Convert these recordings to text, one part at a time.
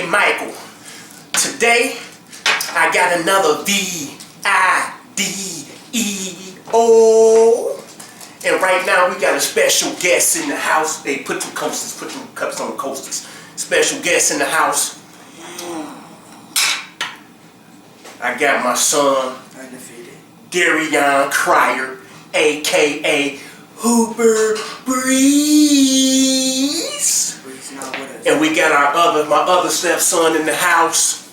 Hey Michael, today I got another VIDEO, and right now we got a special guest in the house. Hey, put them coasters, put them cups on the coasters. Special guest in the house. I got my son, Darion Cryer, aka Hooper Breeze. And we got my other stepson in the house,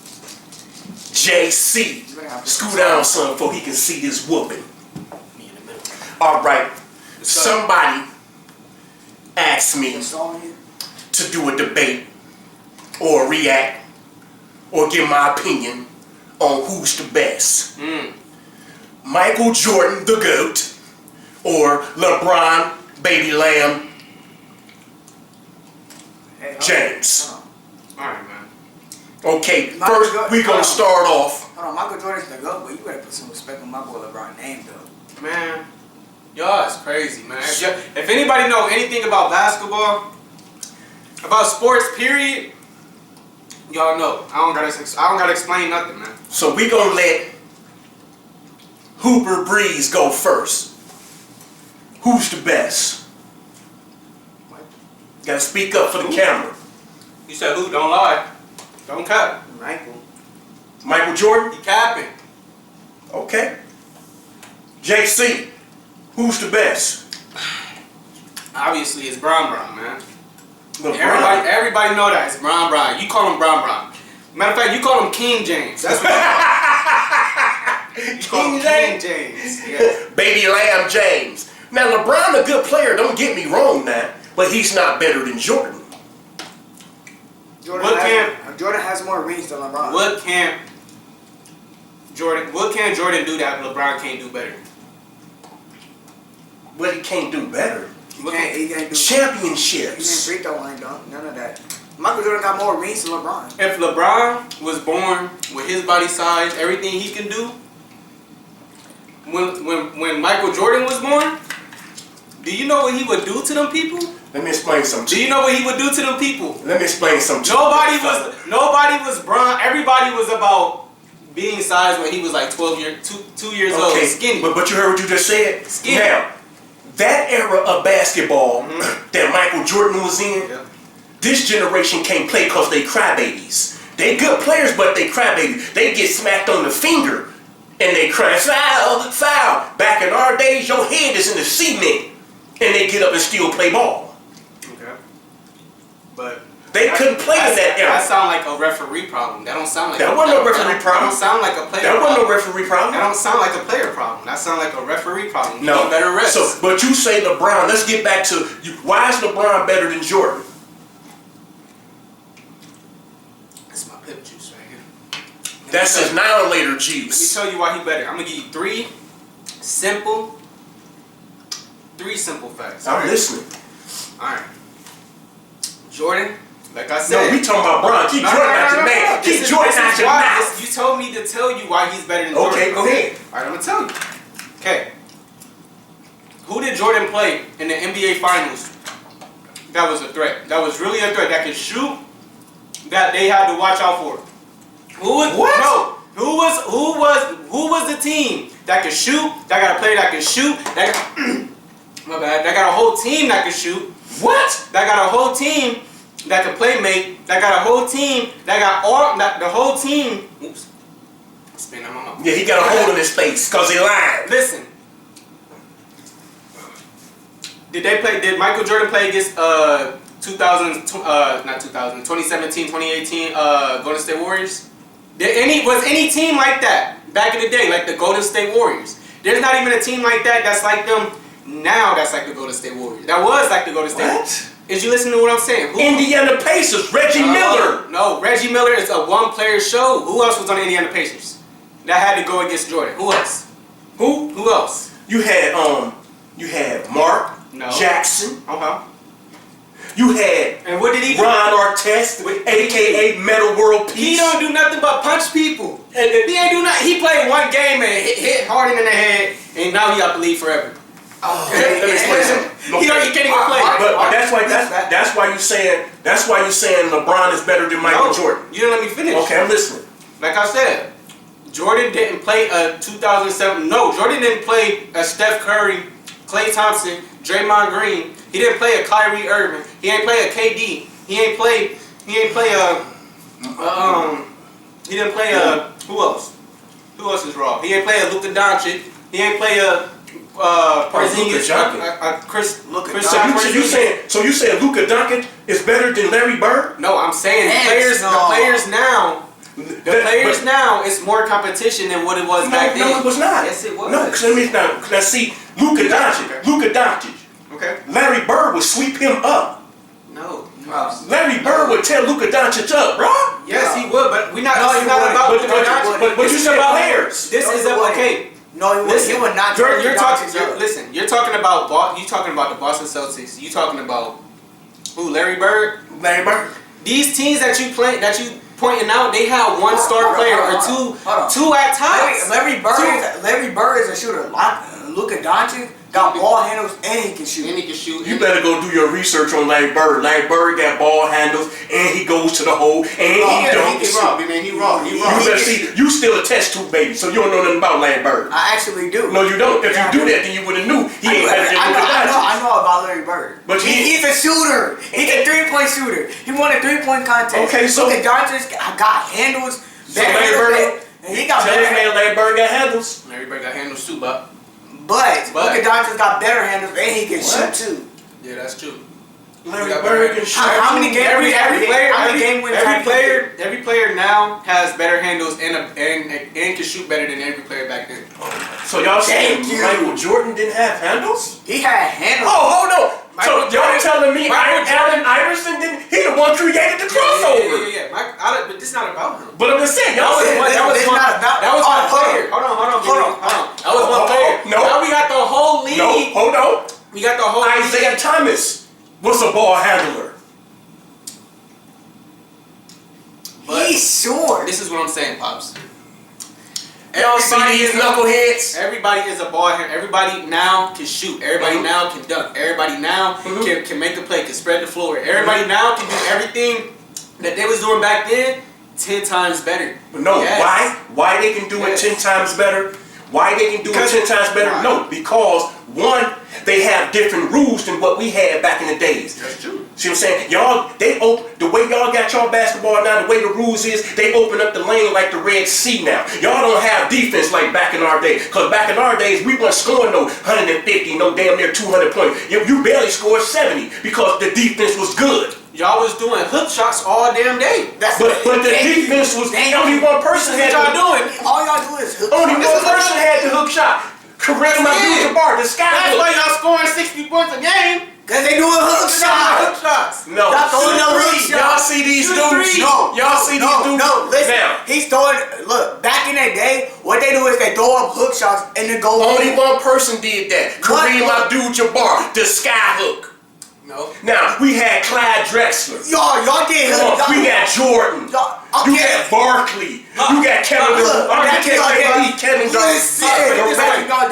JC. Scoot down, son, before he can see this whooping. Alright, somebody asked me to do a debate or react or give my opinion on who's the best. Michael Jordan, the GOAT, or LeBron, Baby Lamb, James. Alright, man. Okay, first we gonna start off. Hold on, Michael Jordan's the GOAT, but you better put some respect on my boy LeBron's name, though. Man, y'all is crazy, man. If anybody know anything about basketball, about sports, period, y'all know. I don't gotta explain nothing, man. So we gonna let Hooper Breeze go first. Who's the best? Gotta speak up for the camera. You said who? Don't lie. Don't cap. Michael Jordan? He capping. Okay. JC, who's the best? Obviously, it's Bron, man. LeBron. Everybody know that it's Bron. You call him Bron. Matter of fact, you call him King James. That's what you call him. King James. Yeah. Baby Lamb James. Now LeBron a good player, don't get me wrong now, but he's not better than Jordan. Jordan has more rings than LeBron. What can Jordan do that LeBron can't do better? What he can't do better? He can't do championships. He can't free throw line, dunk. None of that. Michael Jordan got more rings than LeBron. If LeBron was born with his body size, everything he can do, when Michael Jordan was born, do you know what he would do to them people? Let me explain something. Do you know what he would do to them people? Let me explain something. Nobody was Bron. Everybody was about being size when he was like 2 years old, skinny. But you heard what you just said? Skinny. Now, that era of basketball that Michael Jordan was in, this generation can't play because they crybabies. They good players, but they crybabies. They get smacked on the finger and they cry, foul, foul. Back in our days, your head is in the cement and they get up and still play ball. Okay. But they couldn't play in that era. That sound like a referee problem. That don't sound like that wasn't no referee problem. That don't sound like a player problem. That wasn't no problem. referee problem. That don't sound like a player problem. That sound like a referee problem. You no. need better refs. So, but you say LeBron. Let's get back to you. Why is LeBron better than Jordan? That's my pip juice right here. That's his annihilator juice. Let me tell you why he better. I'm gonna give you three simple facts. I'm listening. Alright. Jordan, like I said. No, we talking about Bron. Keep Jordan out your name. Keep Jordan out your mouth. You told me to tell you why he's better than Jordan. Okay, go ahead. Alright, I'm gonna tell you. Okay. Who did Jordan play in the NBA Finals? That was a threat. That was really a threat. That could shoot. That they had to watch out for. Who was the team that could shoot? That got a player that could shoot. That got, my bad. That got a whole team that could shoot. What? That got a whole team that could play make. That got a whole team that got the whole team. Oops. Spin on my mouth. Yeah, he got a hole in his face because he lied. Listen. Did Michael Jordan play against 2017, 2018 Golden State Warriors? Was any team like that back in the day, like the Golden State Warriors? There's not even a team like that that's like them now. That's like the Golden State Warriors. That was like the Golden State. What? Is you listening to what I'm saying? Indiana Pacers, Reggie Miller. No, Reggie Miller is a one-player show. Who else was on the Indiana Pacers that had to go against Jordan? Who else? Who else? You had Mark Jackson. You had what did he do? Ron Artest, aka Metal World Peace. He don't do nothing but punch people. He ain't do nothing. He played one game and hit Harden in the head, and now he got to leave forever. Okay. Let me explain something. You can't even play. But that's why you saying LeBron is better than Michael Jordan. You didn't let me finish. Okay, I'm listening. Like I said, Jordan didn't play a 2007. No, Jordan didn't play a Steph Curry, Klay Thompson, Draymond Green. He didn't play a Kyrie Irving. He ain't play a KD. He didn't play who else? Who else is raw? He didn't play a Luka Doncic. He ain't play a Porzingis. Chris. So you saying Luka Doncic is better than Larry Bird? No, I'm saying the players now. Now, it's more competition than what it was back then. No, it was not. Yes, it was. No, because let me now see Luka Doncic. Okay. Larry Bird would sweep him up. No. Larry Bird would tear Luka Doncic up, bro. Yes, he would, but we're not. No, it's not about Luka Doncic. But you said players. This is okay. No, he would not. You're talking about the Boston Celtics. You talking about who? Larry Bird. Larry Bird. These teams that you pointing out, they have one star player or two at times. Larry Bird is a shooter. Luka Doncic got ball handles and he can shoot. You better go do your research on Larry Bird. Larry Bird got ball handles and he goes to the hole and he dunks. He raw. You better see. You still a test tube baby, so you don't know nothing about Larry Bird. I actually do. No, you don't. If you do that, then you would have knew he ain't better than Luka Doncic. I know about Larry Bird. But he's a shooter. He's a 3-point shooter. He won a 3-point contest. Okay, so Luka Doncic got handles. So Larry Bird. He got better handles. Larry Bird got handles. Larry Bird got handles too, but Luka Doncic got better handles and he can shoot too. Yeah, that's true. Larry Bird can shoot. How many games? Every player now has better handles and can shoot better than every player back then. So y'all saying Michael Jordan didn't have handles? He had handles. Oh, hold on. So y'all telling me Allen Iverson didn't? He the one created the crossover. Yeah. But this is not about him. But I'm just saying, y'all said That was one player. Hold on. That was one player. No. Now we got the whole league. No, hold on. We got the whole Isaiah Thomas was a ball handler. He's short. This is what I'm saying, Pops. Y'all see these knuckleheads? Everybody is a ball handler. Everybody now can shoot. Everybody now can dunk. Everybody now can make a play, can spread the floor. Everybody now can do everything that they was doing back then 10 times better. No, why they can do it 10 times better? Why they can do it 10 times better? No, because one, they have different rules than what we had back in the days. That's true. See what I'm saying? The way y'all got y'all basketball now, the way the rules is, they open up the lane like the Red Sea now. Y'all don't have defense like back in our day. Because back in our days, we weren't scoring no 150, no damn near 200 points. You barely scored 70 because the defense was good. Y'all was doing hook shots all damn day. But the defense was, only one person had y'all doing. All y'all do is hook. Only one person had the hook shot. Kareem Abdul-Jabbar, the sky. That's why y'all scoring 60 points a game. Cause they doing hook shots. No. Y'all see these dudes? No. Y'all see these dudes? No, listen. Now. He's throwing. Look, back in that day, what they do is they throw up hook shots and then go. Only one person did that. Kareem Abdul-Jabbar, the sky hook. No. Now we had Clyde Drexler. Y'all did. We got Jordan. You got Barkley. You got Kevin Durant.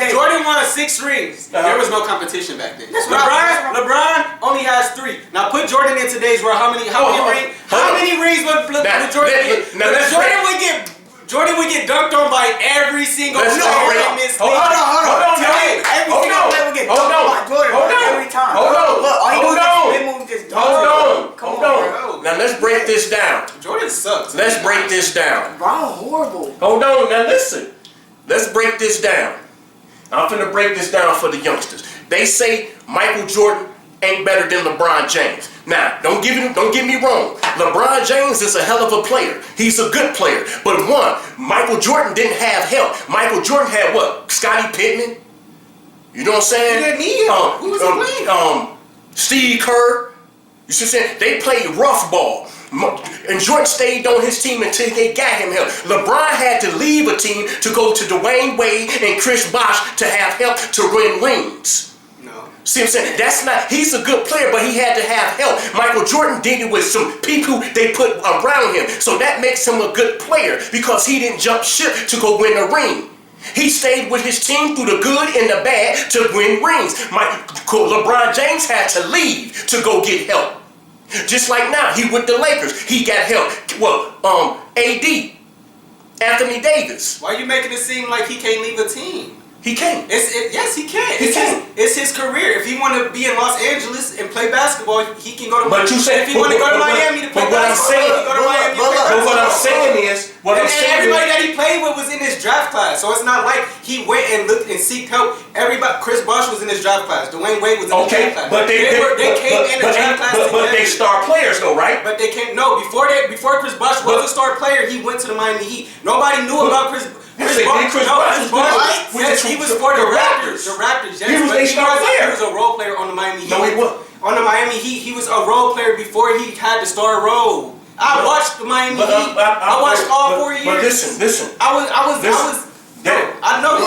Jordan won 6 rings. There was no competition back then. LeBron only has 3. Now put Jordan in today's world. How many rings would Jordan get? Jordan would get dunked on by every single player in this league. Hold on. Now let's break this down. Jordan sucks. Let's break this down. Bro, horrible. Hold on, now listen. Let's break this down. I'm finna break this down for the youngsters. They say Michael Jordan ain't better than LeBron James. Now, don't get me wrong. LeBron James is a hell of a player. He's a good player. But one, Michael Jordan didn't have help. Michael Jordan had what? Scottie Pippen? You know what I'm saying? He didn't need him. Who was he playing? Steve Kerr. You see what I'm saying? They played rough ball. And Jordan stayed on his team until they got him help. LeBron had to leave a team to go to Dwayne Wade and Chris Bosh to have help to win rings. See what I'm saying? He's a good player, but he had to have help. Michael Jordan did it with some people they put around him. So that makes him a good player because he didn't jump ship to go win a ring. He stayed with his team through the good and the bad to win rings. LeBron James had to leave to go get help. Just like now, he with the Lakers. He got help. Well, AD, Anthony Davis. Why are you making it seem like he can't leave a team? He can't. Yes, he can. He It's his career. If he want to be in Los Angeles and play basketball, he can go to. But you said if he want to go to Miami to play basketball, he can go to Miami. But what I'm saying is, everybody that he played with was in his draft class, so it's not like he went and looked and seeked help. Everybody, Chris Bosh was in his draft class. Dwayne Wade was in his draft class. But they came in the draft class together. But they star players though, right? But they came before Chris Bosh was a star player. He went to the Miami Heat. Nobody knew about Chris. Yes, he was for the Raptors. The Raptors, yes. He was a star player. He was a role player on the Miami Heat. No, he wasn't. On the Miami Heat, he was a role player before he had the star role. I watched the Miami Heat. I watched all 4 years. But listen. I know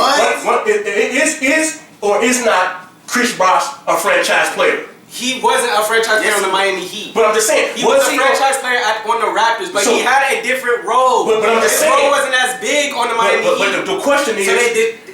what is or is not Chris Bosh a franchise player? He wasn't a franchise player on the Miami Heat. But I'm just saying. He was a franchise player on the Raptors, but he had a different role. But I'm just His saying. role wasn't as big on the Miami Heat.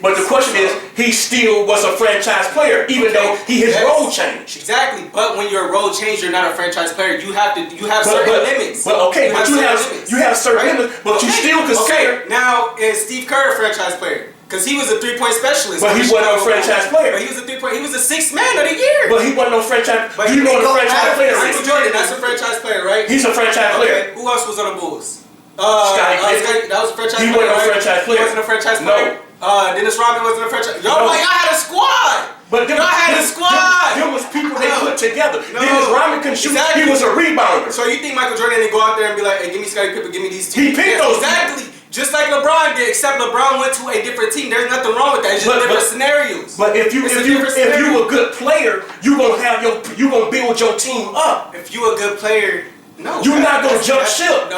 But the question is, he still was a franchise player, even though his role changed. Exactly. But when your role changed, you're not a franchise player. You have certain limits. You have certain limits, but you still consider. Okay. Now is Steve Kerr a franchise player? Because he was a 3-point specialist. But he wasn't a franchise player. But he was a 3-point. He was the 6th man of the year. But he wasn't no franchise. Do you know what a franchise player is? Michael Jordan, that's a franchise player, right? He's a franchise player. Who else was on the Bulls? Scottie. That was a franchise player. He wasn't a franchise player. He wasn't a franchise player. No. Dennis Rodman wasn't a franchise. Y'all had a squad. But y'all had a squad. There was people they put together. Dennis Rodman couldn't shoot. Exactly. He was a rebounder. So you think Michael Jordan didn't go out there and be like, "Hey, give me Scottie Pippen, give me these teams." He picked those. Exactly. Just like LeBron did, except LeBron went to a different team. There's nothing wrong with that. It's just different scenarios. But if you a good player, you gonna build your team up. If you a good player, no, you're not gonna jump ship.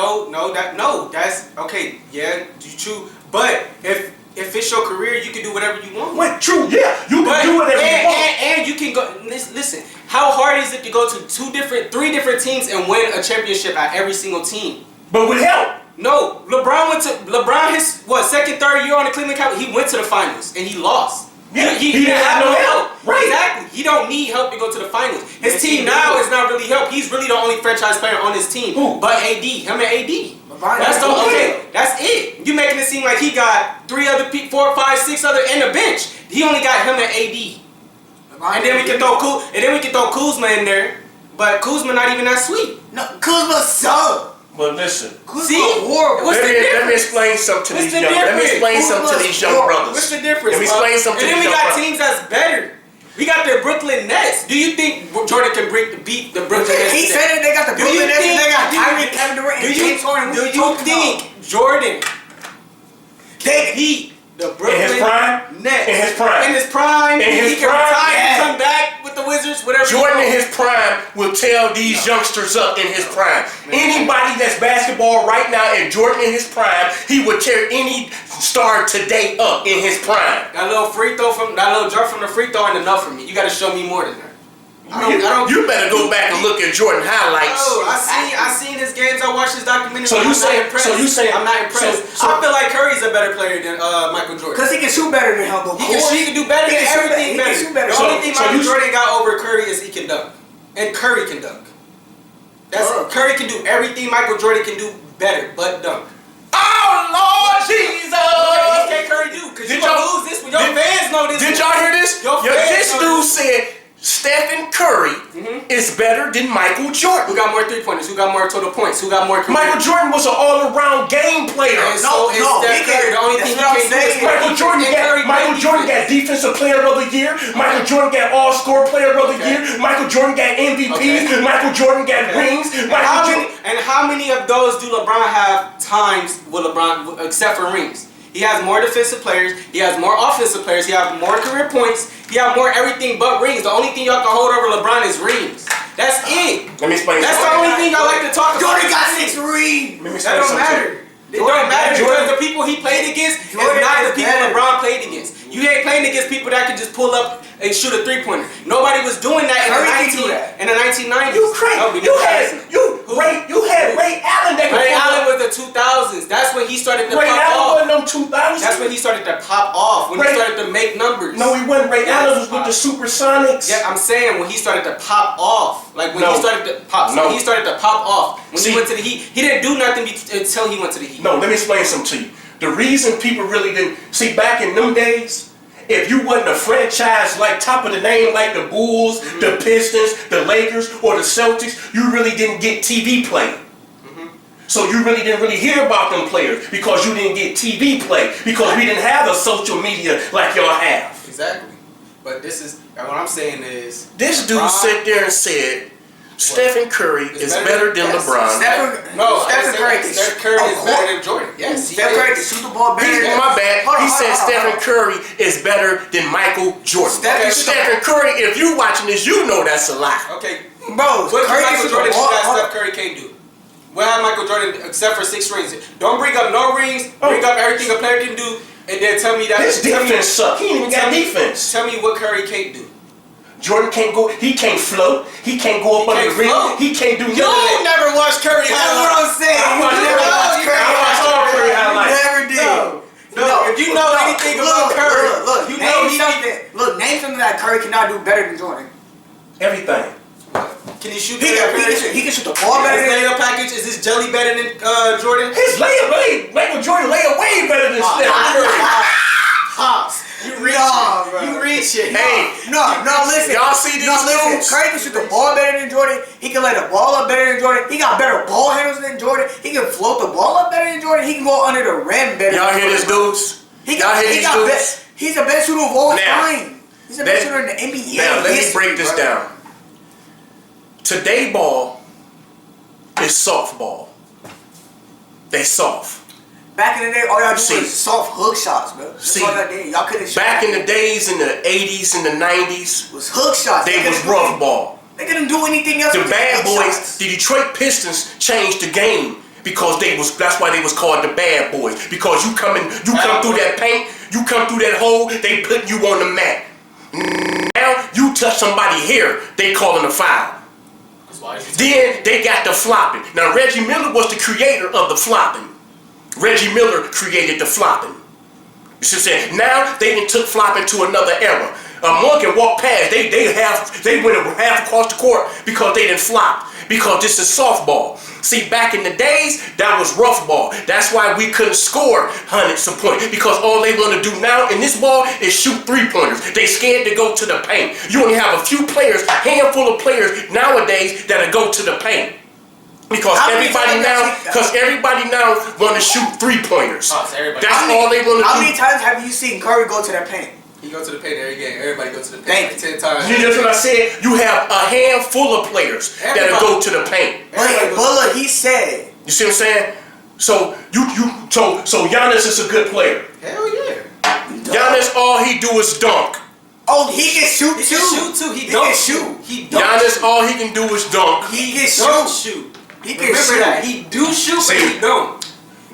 That's okay. Yeah, you true. But if it's your career, you can do whatever you want. Wait, true, yeah, you can do whatever you want. And you can go. Listen, how hard is it to go to 3 different teams and win a championship at every single team? But with help. No, LeBron his second, third year on the Cleveland Cavaliers, he went to the finals and he lost. Yeah, he didn't have no help. Right. Exactly. He don't need help to go to the finals. His team now is not really help. He's really the only franchise player on his team. Who? But AD. Him and AD. That's it. You making it seem like he got 4, 5, 6 other in the bench. He only got him and AD. And then we can throw Kuzma in there. But Kuzma not even that sweet. No, Kuzma sucks. But listen, see, horrible. Let me explain something to these young. Let me explain something to these young brothers. What's the difference? Let me explain something to these young brothers. And then we got teams that's better. We got the Brooklyn Nets. Do you think Jordan can beat the Brooklyn Nets? He said it. They got the Brooklyn Nets. They got Kyrie, Kevin Durant, and James Harden. Do you think Jordan can beat the Brooklyn Nets in his prime? In his prime, he can retire and come back with the Wizards. Whatever. Jordan in his prime will tear these youngsters up in his prime. Anybody that's basketball right now and Jordan in his prime, he would tear any star today up in his prime. That little jump from the free throw ain't enough for me. You got to show me more than that. You better go back and look at Jordan highlights. Oh, I seen his games. I watched his documentary. So you saying I'm not impressed. I feel like Curry's a better player than Michael Jordan. Because he can shoot better than him. He can do better than everything better. The only thing Michael Jordan got over Curry is he can dunk. And Curry can dunk. Curry can do everything Michael Jordan can do better, but dunk. Oh, Lord Jesus! What can Curry do? Because you're going to lose this one. Your fans know this. Did y'all hear this? This dude said Stephen Curry is better than Michael Jordan. Who got more 3-pointers? Who got more total points? Who got more career? Michael Jordan was an all-around game player. No, Steph Curry. The only thing he can't do is Michael Jordan got Defensive Player of the Year. Michael Jordan got All-Score Player of the Year. Michael Jordan got MVPs. Michael Jordan got rings. And how many of those do LeBron have times with LeBron, except for rings? He has more defensive players. He has more offensive players. He has more career points. He has more everything but rings. The only thing y'all can hold over LeBron is rings. That's it. Let me explain. That's the only thing I like to talk about. Jordan got 6 rings. That don't matter. It don't matter because the people he played against is not the people LeBron played against. You ain't playing against people that can just pull up and shoot a 3-pointer. Nobody was doing that in the 1990s. You crazy. You had Ray Allen that could Ray Allen was the 2000s. That's when he started to pop off. Ray Allen wasn't them 2000s. That's when he started to pop off. When he started to make numbers. No, he wasn't. Ray Allen was with the Supersonics. Yeah, I'm saying when he started to pop off. Like when he started to pop. No. When he started to pop off. When he went to the Heat, he didn't do nothing until he went to the Heat. No, let me explain something to you. The reason people really didn't see back in them days, if you wasn't a franchise like top of the name like the Bulls, the Pistons, the Lakers, or the Celtics, you really didn't get TV play. So you really didn't hear about them players because you didn't get TV play because we didn't have a social media like y'all have. Exactly. But this is what I'm saying is this dude sat there and said Stephen Curry is better than LeBron. Stephen Curry is better than Jordan. Yes, Stephen Curry can shoot the ball better. My bad. He said Stephen Curry is better than Michael Jordan. Stephen Curry, if you watching this, you know that's a lie. Okay, bro. What Michael Jordan that Steph Curry can't do? What had Michael Jordan except for 6 rings? Don't bring up no rings. Bring up everything a player can do, and then tell me that his defense sucks. He ain't even got defense. Tell me what Curry can't do. Jordan can't go. He can't float. He can't go up under the ring. He can't do nothing. You never watched Curry highlights. That's what I'm saying. I watched all Curry highlights. Never did. No, if you know anything about Curry, you know name something that Curry cannot do better than Jordan. Everything. Can he shoot? He can shoot the ball better. His layup package, is his jelly better than Jordan? His Michael Jordan layup way better than Steph Curry. Pops, you reaching? You reaching? Hey, no, listen. Y'all see these dudes? Curry can shoot the ball better than Jordan. He can lay the ball up better than Jordan. He got better ball handles than Jordan. He can float the ball up better than Jordan. He can go under the rim better. Y'all hear this, dudes? Y'all hear these dudes? He's the best shooter of all time. He's the best shooter in the NBA. Now let me break this down. Today ball is softball. They soft. Back in the day, all y'all do was soft hook shots, bro. That's all y'all did. Y'all couldn't shoot. Back in the days, in the 80s and the 90s, it was hook shots. They was rough ball. They couldn't do anything else. The bad boys, the Detroit Pistons changed the game because that's why they was called the bad boys. Because you come through that paint, you come through that hole, they put you on the mat. Now you touch somebody here, they calling a foul. Then they got the flopping. Now Reggie Miller was the creator of the flopping. Reggie Miller created the flopping. You see what I'm saying? Now they done took flopping to another era. One can walk past. They went half across the court because they didn't flop. Because this is softball. See, back in the days, that was rough ball. That's why we couldn't score hundreds of points. Because all they want to do now in this ball is shoot 3-pointers. They scared to go to the paint. You only have a few players, handful of players nowadays that'll go to the paint. Because everybody now want to shoot 3-pointers. That's all they want to do. How many times have you seen Curry go to the paint? He go to the paint every game. Everybody go to the paint 10 times. You know what I said? You have a handful of players that'll go to the paint. But look, he said. You see what I'm saying? So so Giannis is a good player. Hell yeah. Giannis, all he do is dunk. Oh, he can shoot too. He can shoot too. He don't shoot. Giannis, all he can do is dunk. He can shoot. He can Remember that. He do shoot, but he don't.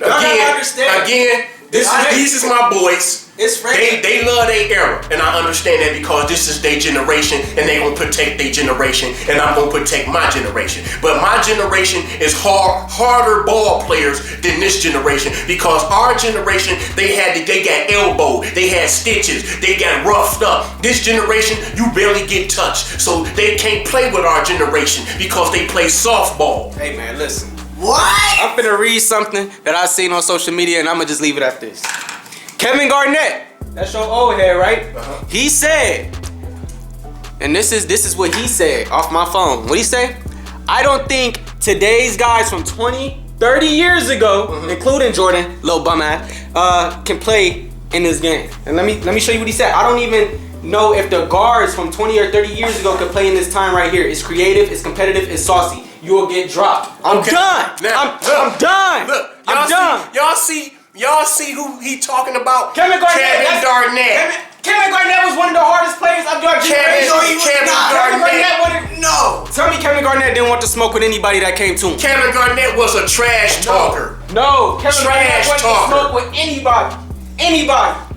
Again, these is my boys. It's they love their era, and I understand that because this is their generation, and they gonna protect their generation, and I'm gonna protect my generation. But my generation is harder ball players than this generation because our generation they got elbowed, they had stitches, they got roughed up. This generation you barely get touched, so they can't play with our generation because they play softball. Hey man, listen. What? I'm finna read something that I seen on social media, and I'm gonna just leave it at this. Kevin Garnett, that's your old head, right? He said, and this is what he said off my phone. What he say? I don't think today's guys from 20, 30 years ago, including Jordan, little bum ass, can play in this game. And let me show you what he said. I don't even know if the guards from 20 or 30 years ago could play in this time right here. It's creative, it's competitive, it's saucy. You will get dropped. I'm done. Now, I'm done. Look, I'm done. Y'all see who he talking about? Kevin Garnett. Kevin Garnett was one of the hardest players of your generation. Kevin Garnett. No. Tell me Kevin Garnett didn't want to smoke with anybody that came to him. Kevin Garnett was a trash talker. No. Kevin Garnett wanted to smoke with anybody.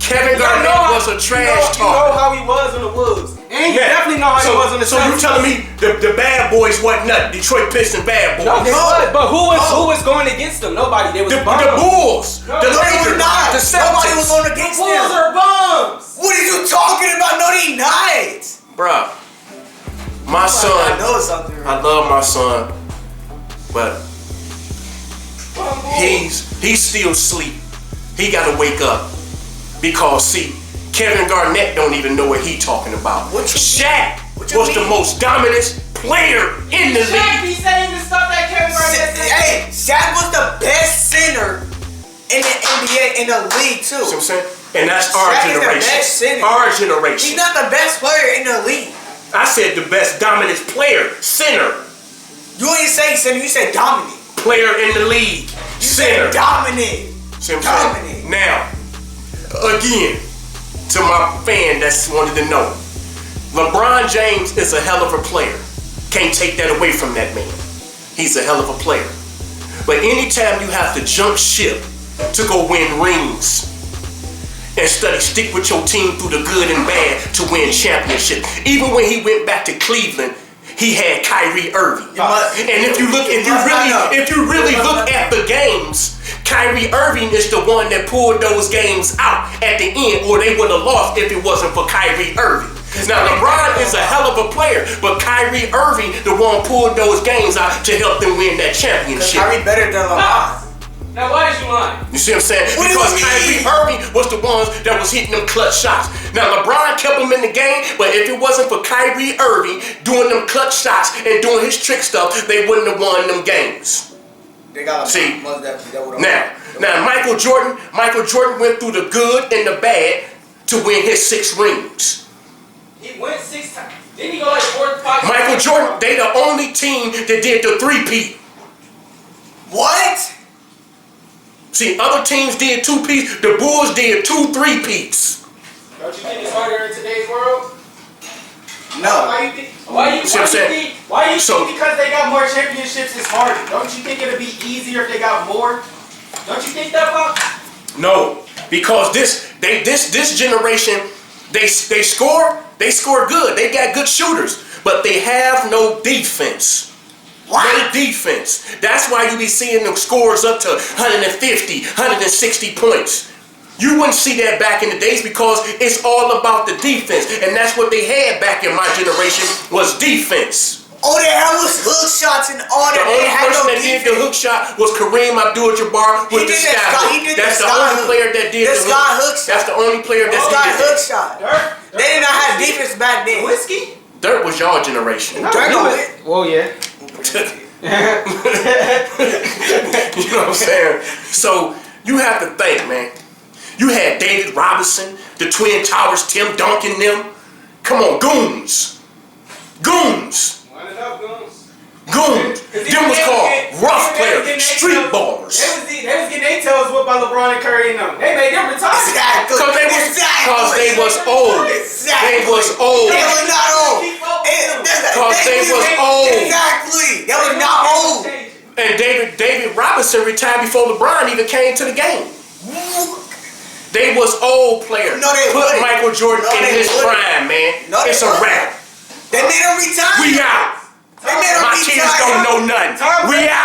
Kevin Garnett was a trash talker. You know how he was in the woods. And you definitely know how he was in the So you telling me the bad boys wasn't nothing? Detroit Pistons bad boys. No, they was. But who was going against them? Nobody. They was the Bulls. No, the Lakers. The Celtics. was going against Bulls them. are bums. What are you talking about? No, they not. Bruh, my I son, know something. I love my son, but he's still asleep. He gotta wake up because see, Kevin Garnett don't even know what he talking about. What you Shaq What you was the mean? most dominant player in the Shaq league. be saying the stuff that Kevin Garnett said. Hey, Shaq was the best center in the NBA in the league too. See what I'm saying? And that's our Shaq is the generation. best center. Our He's generation. not the best player in the league. I said the best dominant player, center, You didn't say center. You said dominant. player in the league, You center. said dominant. See what I'm saying? Now, again, to my fan that's wanted to know, LeBron James is a hell of a player. Can't take that away from that man. He's a hell of a player. But anytime you have to jump ship to go win rings, instead of stick with your team through the good and bad to win championships. Even when he went back to Cleveland, he had Kyrie Irving. And if you really look at the games, Kyrie Irving is the one that pulled those games out at the end, or they would have lost if it wasn't for Kyrie Irving. Now LeBron is a hell of a player, but Kyrie Irving the one pulled those games out to help them win that championship. Kyrie better than LeBron. Now why is you lying? You see what I'm saying? What do you Because mean? Kyrie Irving was the ones that was hitting them clutch shots. Now LeBron kept them in the game, but if it wasn't for Kyrie Irving doing them clutch shots and doing his trick stuff, they wouldn't have won them games. They got See, now. Now Michael Jordan went through the good and the bad to win his 6 rings. He went 6 times. Didn't he go like 4 or 5? Michael Jordan, they the only team that did the 3-peat. What? See, other teams did 2-peats. The Bulls did 2 3-peats. Don't you think it's harder in today's world? No. Why you think? Why you See what I'm saying? think? Why you So- think because they got more championships it's harder? Don't you think it'd be easier if they got more? Don't you think that, Bob? No, because this generation, they score good. They got good shooters, but they have no defense. What? No defense. That's why you be seeing them scores up to 150, 160 points. You wouldn't see that back in the days because it's all about the defense, and that's what they had back in my generation was defense. All they had was hook shots and all The that. only They had person no that did defense. the hook shot was Kareem Abdul-Jabbar with the sky hook. That's the only player that did the the sky hook shot. That's the only player that The did sky that. hook shot. Dirt. They did not have defense back then. Whiskey? Dirt was y'all generation. Dirk No, went. well, yeah. You know what I'm saying? So you have to think, man. You had David Robinson, the Twin Towers, Tim Duncan, them. Come on, goons. Goons. Line it up, Goons. Goons. Them was called rough players, street ballers. They was getting their tails whipped by LeBron and Curry and them. They made them retire. Exactly. Because they was old. Exactly. They was old. They was not old. Because they was old. Exactly. They was not old. And David Robinson retired before LeBron even came to the game. They was old players. No, they Put wouldn't. Michael Jordan No, in they his wouldn't. prime, man. No, they It's a wouldn't. wrap. They made him retire. We out. They made him My retire. kids don't know nothing. We out.